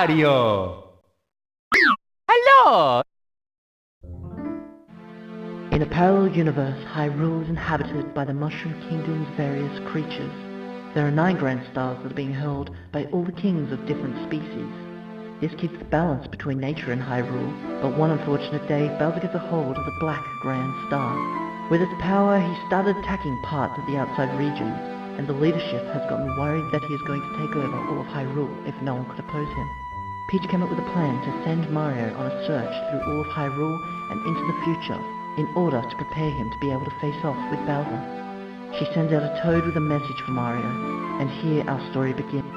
Mario! Hello! In a parallel universe, Hyrule is inhabited by the Mushroom Kingdom's various creatures. There are 9 grand stars that are being held by all the kings of different species. This keeps the balance between nature and Hyrule, but one unfortunate day, Bowser gets a hold of the Black Grand Star. With its power, he started attacking parts of the outside regions, and the leadership has gotten worried that he is going to take over all of Hyrule if no one could oppose him. Peach came up with a plan to send Mario on a search through all of Hyrule and into the future, in order to prepare him to be able to face off with Bowser. She sends out a toad with a message for Mario, and here our story begins.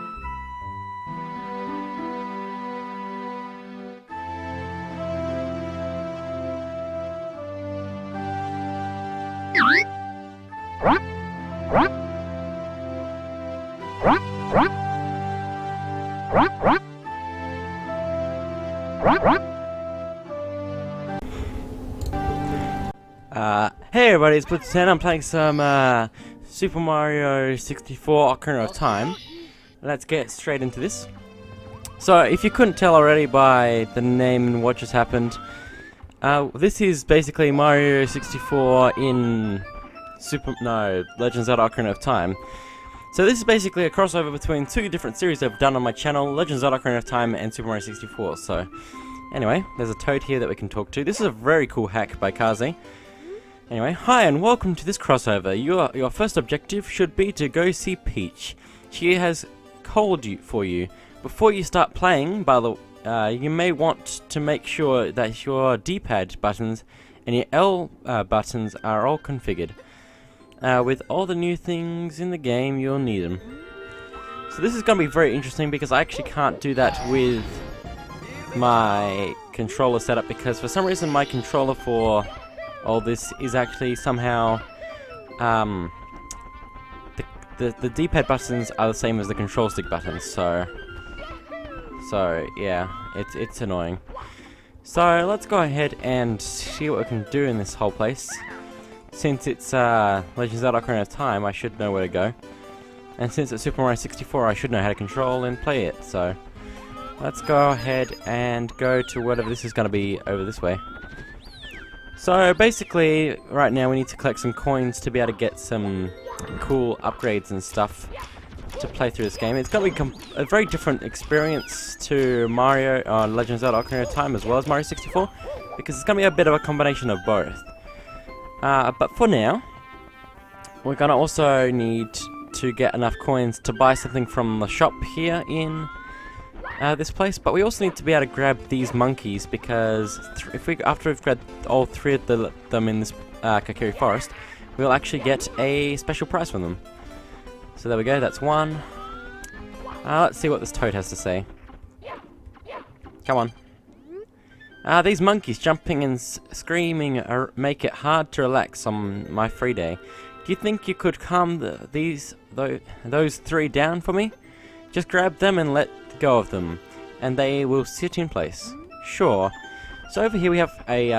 Hey everybody, it's Blitz10. I'm playing some Super Mario 64 Ocarina of Time. Let's get straight into this. So, if you couldn't tell already by the name and what just happened, this is basically Mario 64 in Legend of Zelda Ocarina of Time. So this is basically a crossover between 2 different series I've done on my channel, Legend of Zelda Ocarina of Time and Super Mario 64. So, anyway, there's a toad here that we can talk to. This is a very cool hack by Kaze. Anyway, hi and welcome to this crossover. Your first objective should be to go see Peach. She has called for you. Before you start playing, you may want to make sure that your D-pad buttons and your L buttons are all configured. With all the new things in the game, you'll need them. So this is going to be very interesting because I actually can't do that with my controller setup because for some reason my controller for all this is actually somehow the D-pad buttons are the same as the control stick buttons, so yeah, it's annoying. So let's go ahead and see what we can do in this whole place. Since it's Legend of Zelda Ocarina of Time, I should know where to go, and since it's Super Mario 64, I should know how to control and play it. So let's go ahead and go to whatever this is going to be over this way. So basically, right now we need to collect some coins to be able to get some cool upgrades and stuff to play through this game. It's going to be a very different experience to Mario Legend of Zelda Ocarina of Time as well as Mario 64, because it's going to be a bit of a combination of both. But for now, we're going to also need to get enough coins to buy something from the shop here in this place, but we also need to be able to grab these monkeys because after we've grabbed all 3 of them in this Kokiri Forest, we'll actually get a special prize from them. So there we go, that's 1. Let's see what this toad has to say. Come on. These monkeys jumping and screaming make it hard to relax on my free day. Do you think you could calm those 3 down for me? Just grab them and let go of them, and they will sit in place. Sure. So over here we have a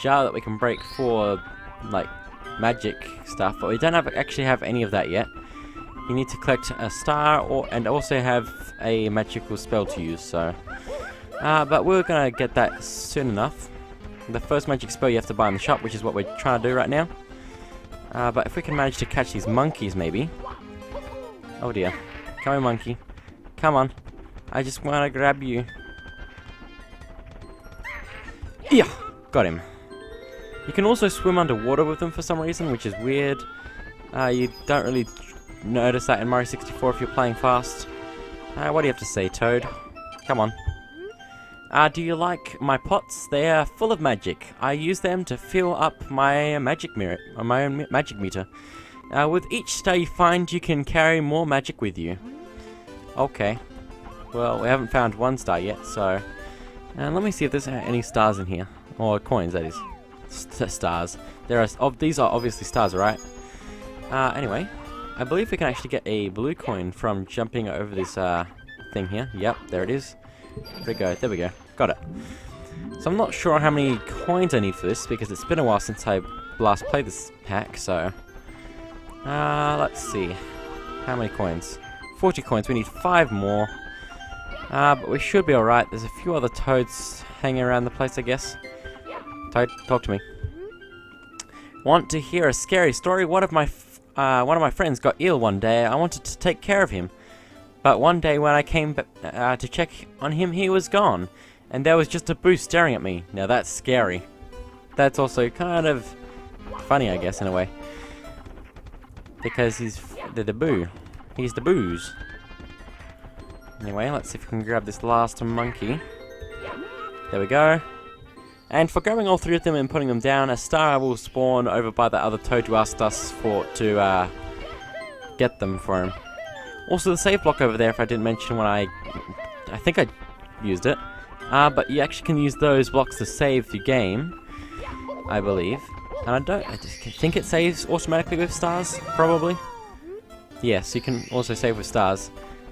jar that we can break for like magic stuff, but we don't actually have any of that yet. You need to collect a star and also have a magical spell to use. So, but we're gonna get that soon enough. The first magic spell you have to buy in the shop, which is what we're trying to do right now. But if we can manage to catch these monkeys, maybe. Oh dear. Come on, monkey. Come on. I just want to grab you. Yeah, got him. You can also swim underwater with them for some reason, which is weird. You don't really notice that in Mario 64 if you're playing fast. What do you have to say, Toad? Come on. Do you like my pots? They are full of magic. I use them to fill up my magic mirror, my own magic meter. With each star you find, you can carry more magic with you. Okay. Well, we haven't found one star yet, so... let me see if there's any stars in here. Or coins, that is. Stars. These are obviously stars, right? Anyway, I believe we can actually get a blue coin from jumping over this thing here. Yep, there it is. There we go, there we go. Got it. So I'm not sure how many coins I need for this, because it's been a while since I last played this pack, so... let's see. How many coins? 40 coins, we need 5 more. But we should be alright. There's a few other toads hanging around the place, I guess. Toad, talk to me. Want to hear a scary story? One of my friends got ill one day. I wanted to take care of him. But one day when I came to check on him, he was gone. And there was just a boo staring at me. Now that's scary. That's also kind of funny, I guess, in a way. Because he's the boo. He's the booze. Anyway, let's see if we can grab this last monkey. There we go. And for grabbing all 3 of them and putting them down, a star will spawn over by the other toad who asked us to get them for him. Also, the save block over there, if I didn't mention when I think I used it. But you actually can use those blocks to save the game, I believe. And I just think it saves automatically with stars, probably. Yes, you can also save with stars.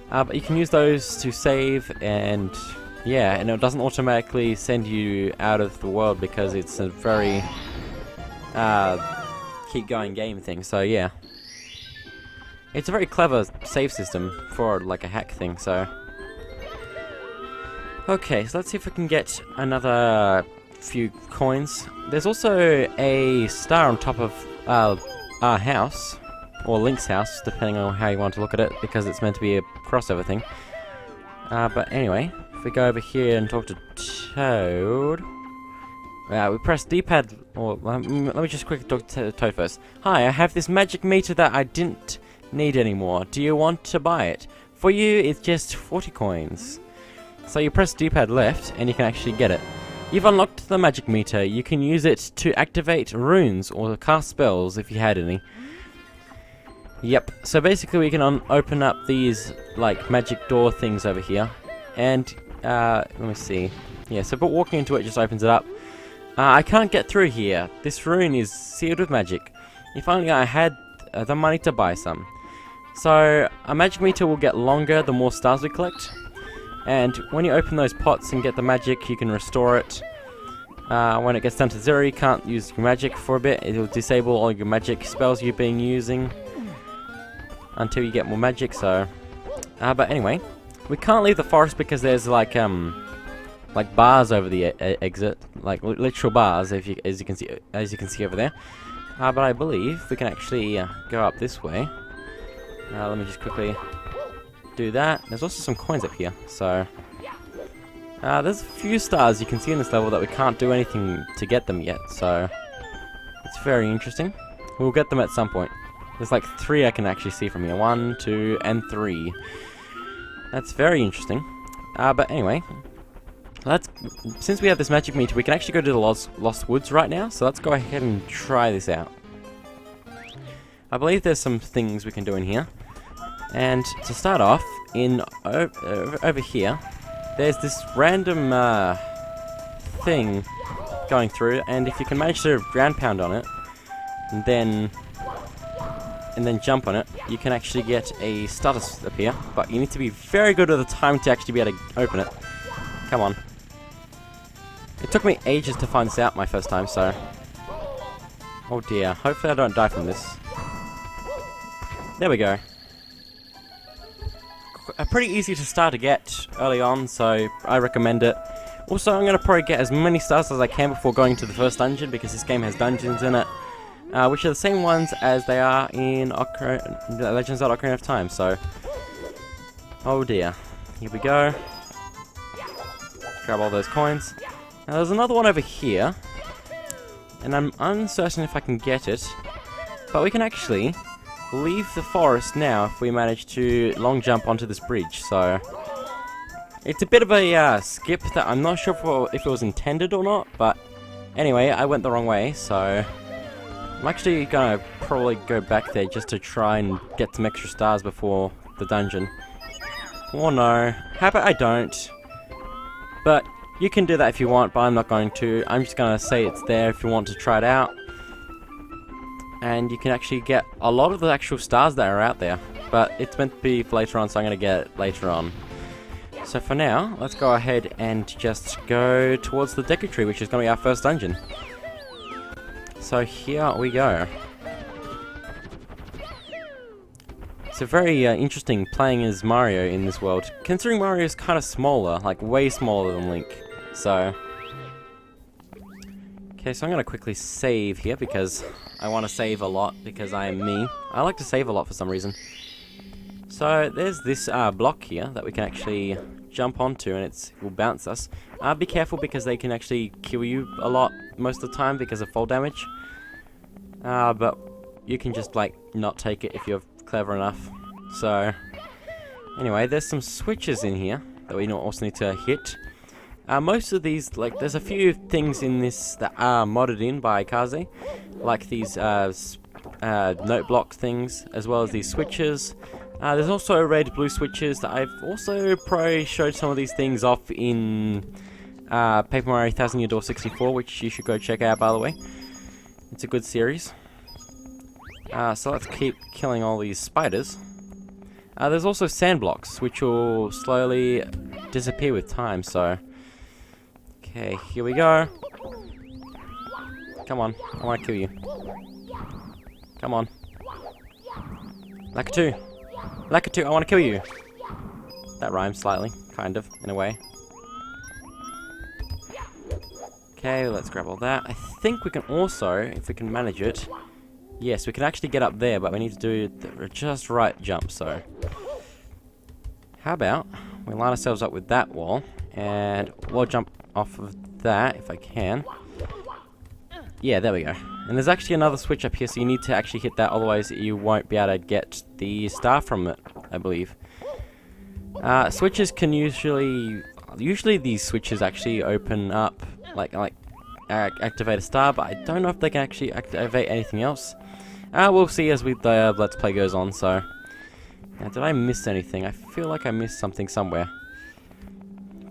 But you can use those to save, and yeah, and it doesn't automatically send you out of the world because it's a very keep going game thing, so yeah. It's a very clever save system for like a hack thing, so... Okay, so let's see if we can get another few coins. There's also a star on top of our house, or Link's house, depending on how you want to look at it, because it's meant to be a crossover thing. But anyway, if we go over here and talk to Toad... we press D-pad, or let me just quickly talk to Toad first. Hi, I have this magic meter that I didn't need anymore. Do you want to buy it? For you, it's just 40 coins. So you press D-pad left, and you can actually get it. You've unlocked the magic meter. You can use it to activate runes, or cast spells if you had any. Yep, so basically we can open up these, like, magic door things over here. And, let me see. Yeah, so but walking into it just opens it up. I can't get through here. This rune is sealed with magic. If only I had the money to buy some. So, a magic meter will get longer the more stars we collect. And when you open those pots and get the magic, you can restore it. When it gets down to 0, you can't use your magic for a bit. It will disable all your magic spells you've been using until you get more magic, so... but anyway, we can't leave the forest because there's like bars over the exit, like literal bars, as you can see over there. But I believe we can actually go up this way. Let me just quickly do that. There's also some coins up here, so... there's a few stars you can see in this level that we can't do anything to get them yet, so... It's very interesting. We'll get them at some point. There's like 3 I can actually see from here. 1, 2, and 3. That's very interesting. But anyway, since we have this magic meter, we can actually go to the Lost Woods right now. So let's go ahead and try this out. I believe there's some things we can do in here. And to start off, over here, there's this random thing going through, and if you can manage to ground pound on it, and then jump on it, you can actually get a starter up here, but you need to be very good at the time to actually be able to open it. Come on. It took me ages to find this out my first time, so... Oh dear, hopefully I don't die from this. There we go. Pretty easy to start to get early on, so I recommend it. Also, I'm going to probably get as many stars as I can before going to the first dungeon, because this game has dungeons in it. Which are the same ones as they are in Legends of Ocarina of Time, so... Oh dear. Here we go. Grab all those coins. Now there's another one over here. and I'm uncertain if I can get it, but we can actually leave the forest now if we manage to long jump onto this bridge, so it's a bit of a skip that I'm not sure if it was intended or not, but anyway, I went the wrong way, so I'm actually gonna probably go back there just to try and get some extra stars before the dungeon. Or no, how about I don't? But you can do that if you want, but I'm not going to. I'm just gonna say it's there if you want to try it out. And you can actually get a lot of the actual stars that are out there, but it's meant to be for later on, so I'm gonna get it later on. So for now, let's go ahead and just go towards the Deku Tree, which is gonna be our first dungeon. So here we go. It's a very interesting playing as Mario in this world, considering Mario is kind of smaller, like way smaller than Link. So, okay, so I'm gonna quickly save here because I want to save a lot because I am me. I like to save a lot for some reason. So there's this block here that we can actually jump onto, and it will bounce us. Be careful because they can actually kill you a lot most of the time because of fall damage. But you can just like not take it if you're clever enough. So anyway, there's some switches in here that we also need to hit. Most of these, like, there's a few things in this that are modded in by Kaze, like these note block things, as well as these switches. There's also red, blue switches that I've also probably showed some of these things off in Paper Mario 1000 Year Door 64, which you should go check out, by the way. It's a good series. So let's keep killing all these spiders. There's also sand blocks, which will slowly disappear with time, so... Okay, here we go. Come on, I want to kill you. Come on. Lakitu! Lakitu, I want to kill you! That rhymes slightly, kind of, in a way. Okay, let's grab all that. I think we can also, if we can manage it... Yes, we can actually get up there, but we need to do the just right jump, so... How about we line ourselves up with that wall, and we'll jump off of that, if I can. Yeah, there we go. And there's actually another switch up here, so you need to actually hit that, otherwise you won't be able to get the star from it, I believe. Switches can usually these switches actually open up, activate a star, but I don't know if they can actually activate anything else. We'll see as the Let's Play goes on, so... Now, did I miss anything? I feel like I missed something somewhere.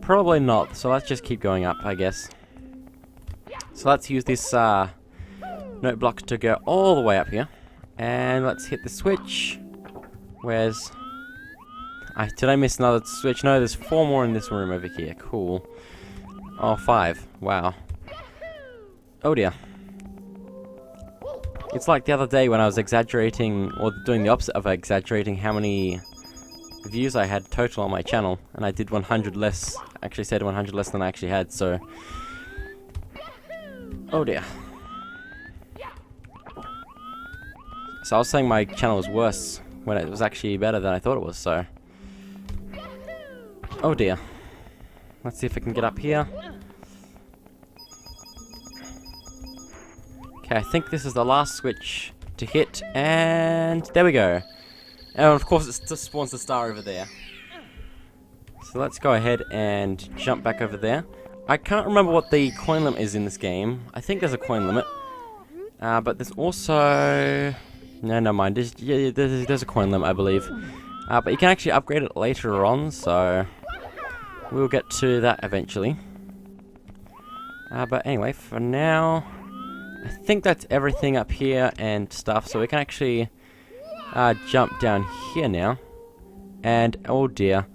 Probably not, so let's just keep going up, I guess. So let's use this note block to go all the way up here. And let's hit the switch. Where's... did I miss another switch? No, there's 4 more in this room over here. Cool. Oh, 5. Wow. Oh dear. It's like the other day when I was exaggerating, or doing the opposite of exaggerating how many views I had total on my channel, and I did 100 less, actually said 100 less than I actually had, so... Oh dear. So I was saying my channel was worse, when it was actually better than I thought it was, so... Oh dear. Let's see if I can get up here. Okay, I think this is the last switch to hit, and there we go. And of course it just spawns the star over there. So let's go ahead and jump back over there. I can't remember what the coin limit is in this game. I think there's a coin limit. But there's also... No, never mind. There's a coin limit, I believe. But you can actually upgrade it later on, so... We'll get to that eventually. But anyway, for now... I think that's everything up here and stuff, so we can actually jump down here now. And, oh dear.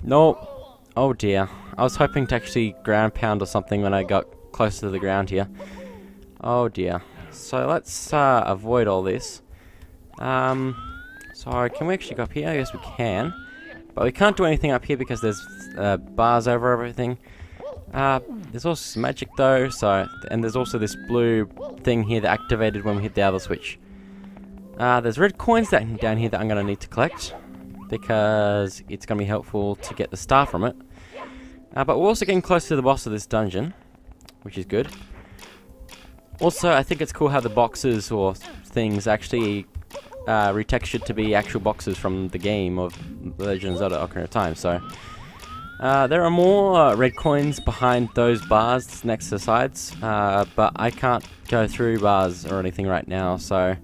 No. Oh dear. I was hoping to actually ground pound or something when I got closer to the ground here. Oh dear. So let's avoid all this. So can we actually go up here? I guess we can. But we can't do anything up here because there's bars over everything. There's also some magic though, so, and there's also this blue thing here that activated when we hit the other switch. There's red coins down here that I'm going to need to collect, because it's going to be helpful to get the star from it. But we're also getting close to the boss of this dungeon, which is good. Also, I think it's cool how the boxes or things actually retextured to be actual boxes from the game of Legend of Zelda Ocarina of Time. So there are more red coins behind those bars next to the sides, but I can't go through bars or anything right now. So,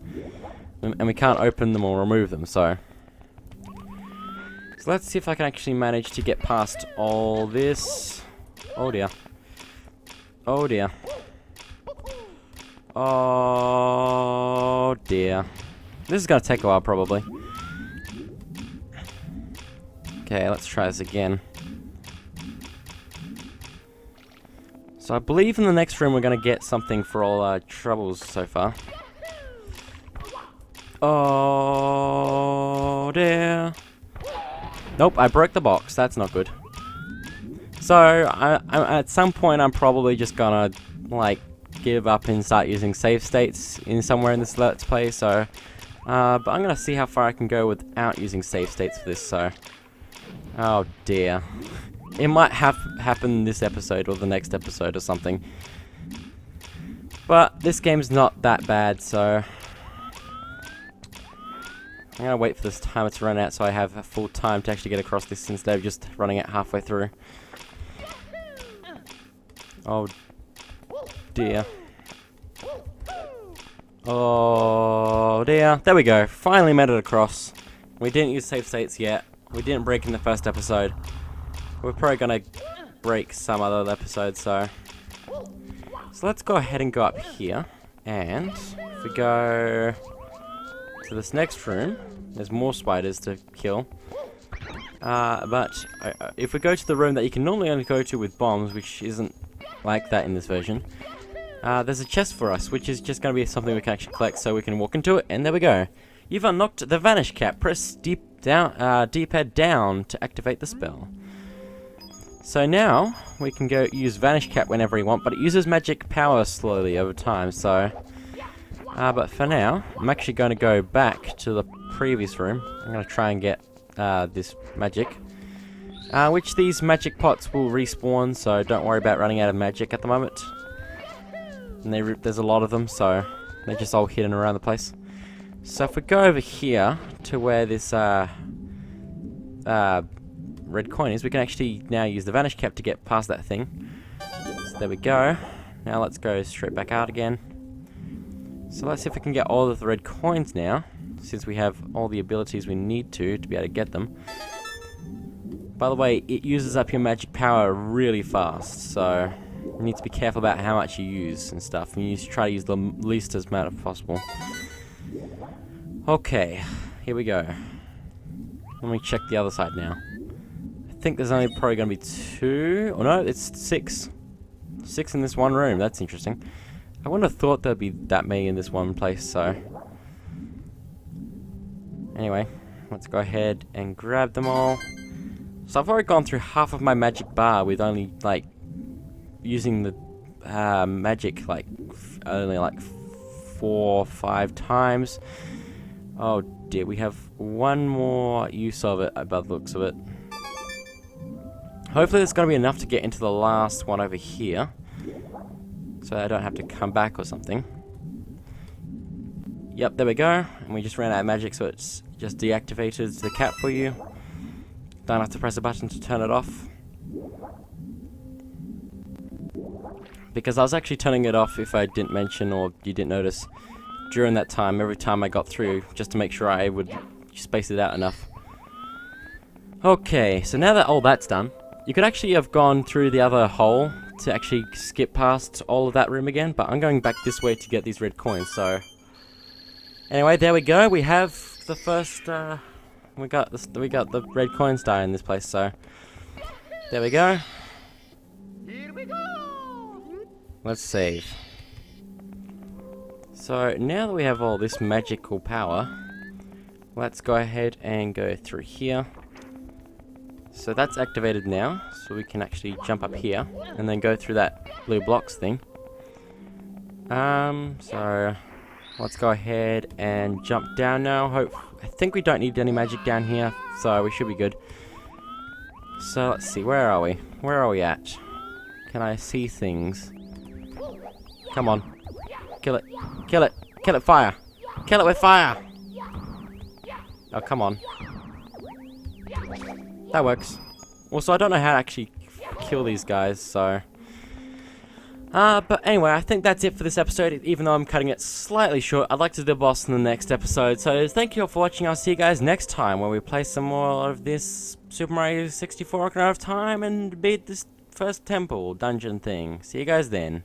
and we can't open them or remove them. So let's see if I can actually manage to get past all this. Oh dear. Oh dear. Oh dear. This is gonna take a while probably. Okay, let's try this again. So I believe in the next room we're gonna get something for all our troubles so far. Oh dear. Nope, I broke the box. That's not good. So I at some point I'm probably just gonna like give up and start using save states in somewhere in this Let's Play. So, but I'm gonna see how far I can go without using save states for this. So, oh dear, it might happen this episode or the next episode or something. But this game's not that bad, so I'm gonna wait for this timer to run out so I have a full time to actually get across this instead of just running it halfway through. Oh dear. Oh dear. There we go. Finally made it across. We didn't use save states yet. We didn't break in the first episode. We're probably gonna break some other episodes, so let's go ahead and go up here. And if we go to this next room, there's more spiders to kill. But if we go to the room that you can normally only go to with bombs, which isn't like that in this version, there's a chest for us, which is just going to be something we can actually collect so we can walk into it, and there we go. You've unlocked the Vanish Cap. Press D-pad down to activate the spell. So now, we can go use Vanish Cap whenever we want, but it uses magic power slowly over time, so but for now, I'm actually going to go back to the previous room. I'm going to try and get this magic. Which these magic pots will respawn, so don't worry about running out of magic at the moment. And there's a lot of them, so they're just all hidden around the place. So if we go over here to where this red coin is, we can actually now use the Vanish Cap to get past that thing. So there we go. Now let's go straight back out again. So let's see if we can get all of the red coins now, since we have all the abilities we need to be able to get them. By the way, it uses up your magic power really fast, so you need to be careful about how much you use and stuff. And you need to try to use the least amount of possible. Okay, here we go. Let me check the other side now. I think there's only probably going to be 2. Oh no, it's 6. 6 in this one room. That's interesting. I wouldn't have thought there'd be that many in this one place, so anyway, let's go ahead and grab them all. So I've already gone through half of my magic bar with only like using the magic like only like 4 or 5 times. Oh dear, we have one more use of it by the looks of it. Hopefully there's going to be enough to get into the last one over here, so I don't have to come back or something. Yep, there we go. And we just ran out of magic, so it's just deactivated the cap for you. Don't have to press a button to turn it off. Because I was actually turning it off, if I didn't mention or you didn't notice, during that time, every time I got through, just to make sure I would space it out enough. Okay, so now that all that's done, you could actually have gone through the other hole to actually skip past all of that room again, but I'm going back this way to get these red coins, so anyway, there we go. We have the first we got the red coin star in this place, so there we go. Here we go. Let's save. So now that we have all this magical power, let's go ahead and go through here. So that's activated now, so we can actually jump up here and then go through that blue blocks thing. So let's go ahead and jump down now. I think we don't need any magic down here, so we should be good. So let's see, where are we? Where are we at? Can I see things? Come on. Kill it. Kill it. Kill it, fire. Kill it with fire. Oh, come on. That works. Also, I don't know how to actually kill these guys, so... but anyway, I think that's it for this episode. Even though I'm cutting it slightly short, I'd like to do the boss in the next episode. So thank you all for watching. I'll see you guys next time where we play some more of this Super Mario 64 Ocarina of Time and beat this first temple dungeon thing. See you guys then.